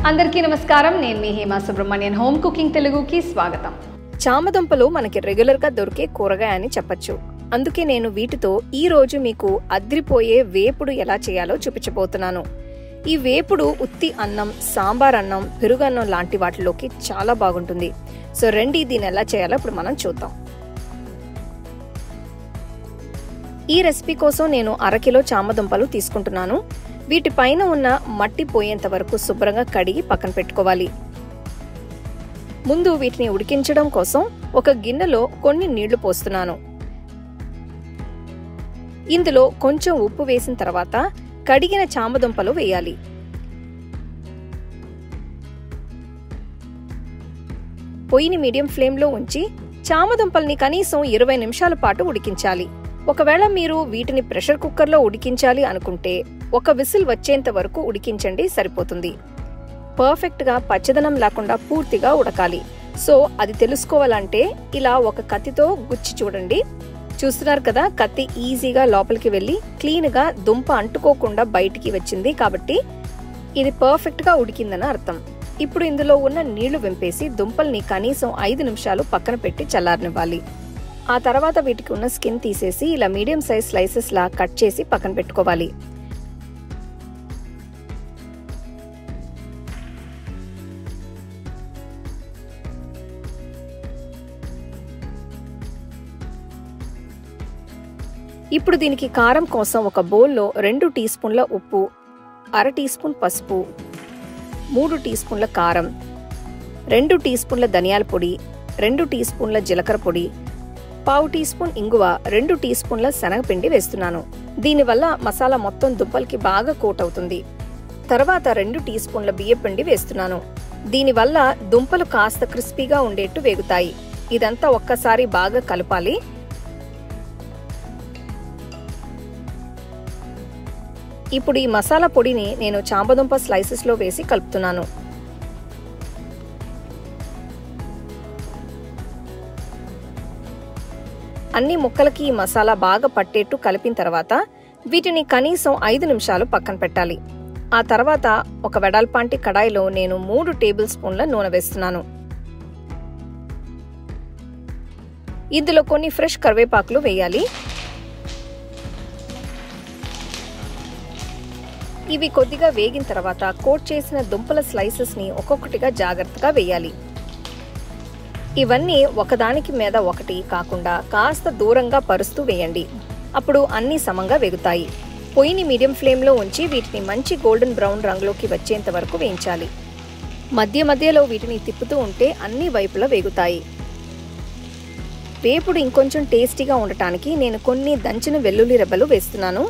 అందరికీ నమస్కారం. నేను మీ హేమ సుబ్రహ్మణ్యన్. హోమ్ కుకింగ్ తెలుగుకి స్వాగతం. చామదుంపలు మనకి రెగ్యులర్ గా దొరికే కూరగాయ అని చెప్పొచ్చు. అందుకే నేను వీటితో ఈ రోజు మీకు అద్రిపోయే వేపుడు ఎలా చేయాలో చూపించబోతున్నాను. ఈ వేపుడు ఉత్తి అన్నం, సాంబార్ అన్నం, పెరుగన్నం లాంటి వాటిలోకి చాలా బాగుంటుంది. సో రండి, దీన్ని ఎలా చేయాలో ఇప్పుడు మనం చూద్దాం. ఈ రెసిపీ కోసం నేను 1/2 కిలో చామదుంపలు తీసుకుంటున్నాను. వీటిపైన ఉన్న మట్టి పోయేంత వరకు శుభ్రంగా కడిగి పక్కన పెట్టుకోవాలి. ముందు వీటిని ఉడికించడం కోసం ఒక గిన్నెలో కొన్ని నీళ్లు పోస్తున్నాను. ఇందులో కొంచెం ఉప్పు వేసిన తర్వాత కడిగిన చామదుంపలు వేయాలి. పొయ్యిని మీడియం ఫ్లేమ్లో ఉంచి చామదుంపల్ని కనీసం 20 నిమిషాల పాటు ఉడికించాలి. ఒకవేళ మీరు వీటిని ప్రెషర్ కుక్కర్లో ఉడికించాలి అనుకుంటే ఒక విసిల్ వచ్చేంత వరకు ఉడికించండి, సరిపోతుంది. పర్ఫెక్ట్గా పచ్చదనం లేకుండా పూర్తిగా ఉడకాలి. సో అది తెలుసుకోవాలంటే ఇలా ఒక కత్తితో గుచ్చి చూడండి. చూస్తున్నారు కదా, కత్తి ఈజీగా లోపలికి వెళ్ళి క్లీన్గా దుంప అంటుకోకుండా బయటికి వచ్చింది. కాబట్టి ఇది పర్ఫెక్ట్గా ఉడికిందని అర్థం. ఇప్పుడు ఇందులో ఉన్న నీళ్లు వెంపేసి దుంపల్ని కనీసం 5 నిమిషాలు పక్కన పెట్టి చల్లారనివ్వాలి. ఆ తర్వాత వీటికి ఉన్న స్కిన్ తీసేసి ఇలా మీడియం సైజ్ స్లైసెస్ లా కట్ చేసి పక్కన పెట్టుకోవాలి. ఇప్పుడు దీనికి కారం కోసం ఒక బౌల్లో 2 టీ స్పూన్ల ఉప్పు, 1/2 టీ స్పూన్ పసుపు, 3 టీ స్పూన్ల కారం, 2 టీ స్పూన్ల ధనియాల పొడి, 2 టీ స్పూన్ల జీలకర్ర పొడి, 1/2 టీ స్పూన్ ఇంగువ, 2 టీ స్పూన్ల శనగపిండి వేస్తున్నాను. దీనివల్ల మసాలా మొత్తం దుంపలకి బాగా కోట్ అవుతుంది. తర్వాత 2 టీ స్పూన్ల బియ్యపిండి వేస్తున్నాను. దీనివల్ల దుంపలు కాస్త క్రిస్పీగా ఉండేట్టు వేగుతాయి. ఇదంతా ఒక్కసారి బాగా కలపాలి. ఇప్పుడు ఈ మసాలా పొడిని నేను చామదుంప స్లైసెస్ లో వేసి కలుపుతున్నాను. అన్ని ముక్కలకి ఈ మసాలా బాగా పట్టేట్టు కలిపిన తర్వాత వీటిని కనీసం 5 నిమిషాలు పక్కన పెట్టాలి. ఆ తర్వాత ఒక వెడల్పాంటి కడాయిలో నేను 3 టేబుల్ స్పూన్ల నూనె వేస్తున్నాను. ఇందులో కొన్ని ఫ్రెష్ కరివేపాకులు వేయాలి. ఇవి కొద్దిగా వేగిన తర్వాత కోట్ చేసిన దుంపల స్లైసెస్ ని ఒక్కొక్కటిగా జాగ్రత్తగా వేయాలి. ఇవన్నీ ఒకదానికి మీద ఒకటి కాకుండా కాస్త దూరంగా పరుస్తూ వేయండి. అప్పుడు అన్ని సమంగా వేగుతాయి. పొయ్యిని మీడియం ఫ్లేమ్లో ఉంచి వీటిని మంచి గోల్డెన్ బ్రౌన్ రంగులోకి వచ్చేంత వరకు వేయించాలి. మధ్య మధ్యలో వీటిని తిప్పుతూ ఉంటే అన్ని వైపులా వేగుతాయి. వేపుడు ఇంకొంచెం టేస్టీగా ఉండటానికి నేను కొన్ని దంచిన వెల్లుల్లి రెబ్బలు వేస్తున్నాను.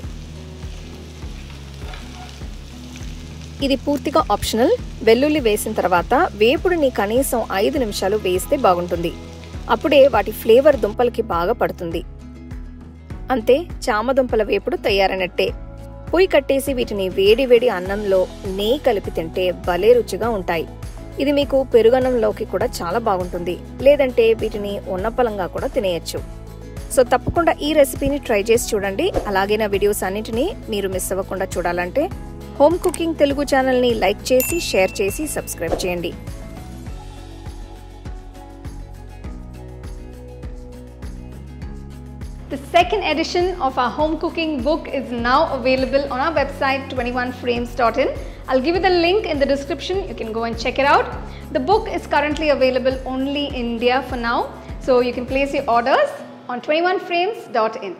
ఇది పూర్తిగా ఆప్షనల్. వెల్లుల్లి వేసిన తర్వాత వేపుడిని కనీసం 5 నిమిషాలు వేస్తే బాగుంటుంది. అప్పుడే వాటి ఫ్లేవర్ దుంపలకి బాగా పడుతుంది. అంతే, చామదుంపల వేపుడు తయారైనట్టే. పొయ్యి కట్టేసి వీటిని వేడి వేడి అన్నంలో నెయ్యి కలిపి తింటే భలే రుచిగా ఉంటాయి. ఇది మీకు పెరుగన్నంలోకి కూడా చాలా బాగుంటుంది. లేదంటే వీటిని ఉన్నపలంగా కూడా తినేయచ్చు. సో తప్పకుండా ఈ రెసిపీని ట్రై చేసి చూడండి. అలాగే నా వీడియోస్ అన్నిటినీ మీరు మిస్ అవ్వకుండా చూడాలంటే హోమ్ కుకింగ్ తెలుగు ఛానల్ని లైక్ చేసి, షేర్ చేసి, సబ్స్క్రైబ్ చేయండి. The second edition of our home cooking book is now available on our website 21frames.in. I'll give you the link in the description. You can go and check it out. The book is currently available only in India for now, so you can place your orders on 21frames.in.